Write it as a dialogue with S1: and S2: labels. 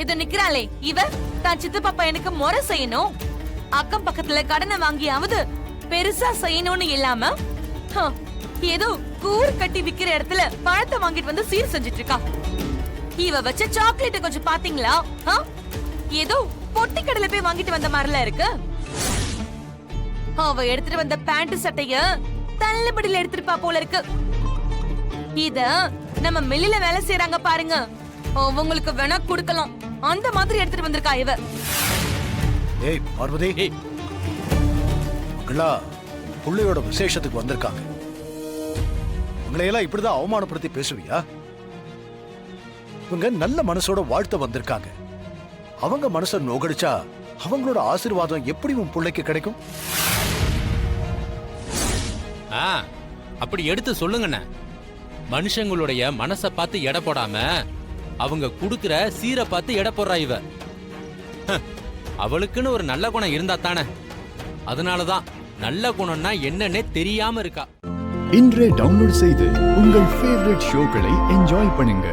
S1: இது நிக்கிறாளே இவ தான் சித்தப்பா பையனுக்கு முறை செய்யணும், அக்கம் பக்கத்துல கடனை வாங்கியாவது பெருசா செய்யணும்னு இல்லாம ஏதோ கூர் கட்டி விக்கிற இடத்துல பழத்தை வாங்கிட்டு வந்து சீர் செஞ்சிட்டு இருக்கா. இவ வச்ச சாக்லேட்ட கொஞ்சம் பாத்தீங்களா? ஏதோ பொட்டி கடையில போய் வாங்கிட்டு வந்த மாதிரில இருக்கு. அவ எடுத்துட்டு வந்த பேண்ட் சட்டைய தள்ளுபடியில எடுத்துருப்பா போல இருக்கு. இத நம்ம மில்லில வேலை செய்யறாங்க பாருங்க, உங்களுக்கு வேணா குடுக்கலாம், அந்த மாதிரி எடுத்துட்டு வந்திருக்கா இவ.
S2: ஏய் பார்வதி, மக்களா புள்ளையோட விசேஷத்துக்கு வந்திருக்காங்க. உங்களையெல்லாம் இப்படிதான் அவமானப்படுத்தி பேசுவியா? இவங்க நல்ல மனசோட வாழ்த்த வந்திருக்காங்க. அவங்க மனசை நோகடிச்சா அவங்களோட ஆசீர்வாதம் எப்படி உன் பிள்ளைக்கு கிடைக்கும்?
S3: அப்படி எடுத்து சொல்லுங்கண்ணே. மனுஷங்களுடைய மனசை பார்த்து எடை போடாம அவங்க குடுக்கிற சீரை பார்த்து எடை போடுறா இவ. அவளுக்குன்னு ஒரு நல்ல குணம் இருந்தா தானே. அதனாலதான் நல்ல குணம்னா என்னன்னே தெரியாம இருக்கா.
S4: இன்றே டவுன்லோட் செய்து உங்கள் ஃபேவரட் ஷோக்களை என்ஜாய் பண்ணுங்க.